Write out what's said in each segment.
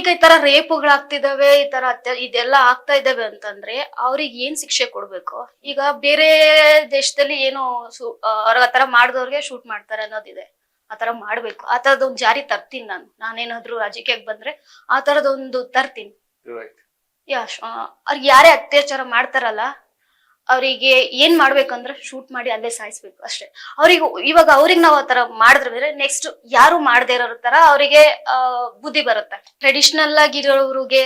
ಈಗ ಈ ತರ ರೇಪುಗಳಾಗ್ತಿದಾವೆ, ಈ ತರ ಇದೆಲ್ಲ ಆಗ್ತಾ ಇದಾವೆ ಅಂತಂದ್ರೆ ಅವ್ರಿಗೆ ಏನ್ ಶಿಕ್ಷೆ ಕೊಡ್ಬೇಕು? ಈಗ ಬೇರೆ ದೇಶದಲ್ಲಿ ಏನು ಅವ್ರ ಆತರ ಮಾಡಿದವ್ರಿಗೆ ಶೂಟ್ ಮಾಡ್ತಾರೆ ಅನ್ನೋದಿದೆ. ಆತರ ಮಾಡ್ಬೇಕು. ಆ ತರದೊಂದು ಜಾರಿ ತರ್ತೀನಿ ನಾನೇನಾದ್ರೂ ರಾಜಕೀಯಕ್ಕೆ ಬಂದ್ರೆ ಆ ತರದೊಂದು ತರ್ತೀನಿ. ಅವ್ರಿಗೆ ಯಾರೇ ಅತ್ಯಾಚಾರ ಮಾಡ್ತಾರಲ್ಲ ಅವರಿಗೆ ಏನ್ ಮಾಡ್ಬೇಕಂದ್ರೆ ಶೂಟ್ ಮಾಡಿ ಅಲ್ಲೇ ಸಾಯಿಸ್ಬೇಕು ಅಷ್ಟೇ. ಅವ್ರಿಗೆ ನಾವ್ ಆತರ ಮಾಡಿದ್ರೆ ನೆಕ್ಸ್ಟ್ ಯಾರು ಮಾಡದೇ ಇರೋ ತರ ಅವರಿಗೆ ಬುದ್ಧಿ ಬರುತ್ತೆ. ಟ್ರೆಡಿಷನಲ್ ಆಗಿರೋರಿಗೆ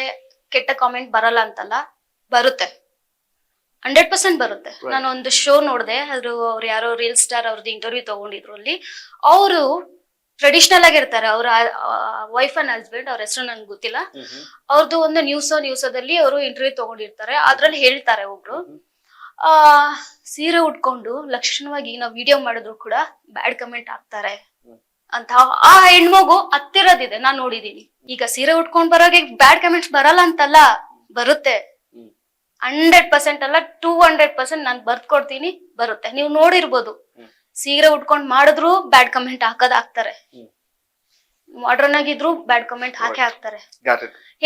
ಕೆಟ್ಟ ಕಾಮೆಂಟ್ ಬರಲ್ಲ ಅಂತಲ್ಲ, ಬರುತ್ತೆ, 100% ಬರುತ್ತೆ. ನಾನು ಒಂದು ಶೋ ನೋಡ್ದೆ, ಅವ್ರು ಯಾರೋ ರೀಲ್ ಸ್ಟಾರ್ ಅವ್ರದ್ದು ಇಂಟರ್ವ್ಯೂ ತಗೊಂಡಿದ್ರು. ಅಲ್ಲಿ ಅವರು ಟ್ರೆಡಿಷನಲ್ ಆಗಿರ್ತಾರೆ, ಅವ್ರ ವೈಫ್ ಅಂಡ್ ಹಸ್ಬೆಂಡ್, ಅವ್ರ ಹೆಸರು ನನ್ಗೆ ಗೊತ್ತಿಲ್ಲ. ಅವ್ರದ್ದು ಒಂದು ನ್ಯೂಸದಲ್ಲಿ ಅವರು ಇಂಟರ್ವ್ಯೂ ತಗೊಂಡಿರ್ತಾರೆ. ಅದ್ರಲ್ಲಿ ಹೇಳ್ತಾರೆ ಒಬ್ರು, ಸೀರೆ ಉಟ್ಕೊಂಡು ಲಕ್ಷಣವಾಗಿ ನಾವು ವಿಡಿಯೋ ಮಾಡಿದ್ರು ಕೂಡ ಬ್ಯಾಡ್ ಕಮೆಂಟ್ ಹಾಕ್ತಾರೆ ಅಂತ. ಆ ಹೆಣ್ಮಗು ಹತ್ತಿರದಿದೆ, ನಾನ್ ನೋಡಿದೀನಿ. ಈಗ ಸೀರೆ ಉಟ್ಕೊಂಡ್ ಬರೋಗೆ ಬ್ಯಾಡ್ ಕಮೆಂಟ್ಸ್ ಬರಲ್ಲ ಅಂತಲ್ಲ, ಬರುತ್ತೆ. 100% ಅಲ್ಲ 200% ನಾನ್ ಬರ್ದ್ಕೊಡ್ತೀನಿ, ಬರುತ್ತೆ. ನೀವು ನೋಡಿರ್ಬೋದು, ಸೀರೆ ಉಟ್ಕೊಂಡ್ ಮಾಡಿದ್ರು ಬ್ಯಾಡ್ ಕಮೆಂಟ್ ಹಾಕ್ತಾರೆ, ಮಾಡ್ರನ್ ಆಗಿದ್ರು ಬ್ಯಾಡ್ ಕಮೆಂಟ್ ಹಾಕ್ತಾರೆ,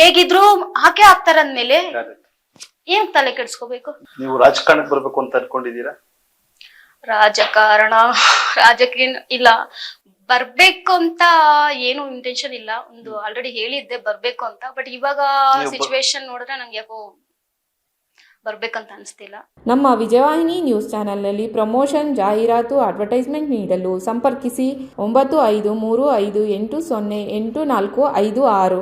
ಹೇಗಿದ್ರು ಹಾಕ್ತಾರೆ. ಅಂದ್ಮೇಲೆ ಏನ್ ತಲೆ ಕೆಡ್ಸ್ಕೋಬೇಕು? ನೀವು ರಾಜಕಾರಣಕ್ಕೆ ಬರ್ಬೇಕು ಅಂತ ಅನ್ಕೊಂಡಿದೀರಾ? ರಾಜಕೀಯ ಇಲ್ಲ, ಬರ್ಬೇಕು ಅಂತ ಏನು ಇಂಟೆನ್ಷನ್ ಇಲ್ಲ. ಒಂದು ಆಲ್ರೆಡಿ ಹೇಳಿದ್ದೆ ಬರ್ಬೇಕು ಅಂತ. ಬಟ್ ಇವಾಗ ಸಿಚುವೇಶನ್ ನೋಡಿದ್ರೆ ನಂಗೆ ಯಾಕೋ ಬರ್ಬೇಕಂತ ಅನಿಸ್ತಿಲ್ಲ. ನಮ್ಮ ವಿಜಯವಾಹಿನಿ ನ್ಯೂಸ್ ಚಾನೆಲ್ನಲ್ಲಿ ಪ್ರಮೋಷನ್, ಜಾಹೀರಾತು, ಅಡ್ವರ್ಟೈಸ್ಮೆಂಟ್ ನೀಡಲು ಸಂಪರ್ಕಿಸಿ 9535808456.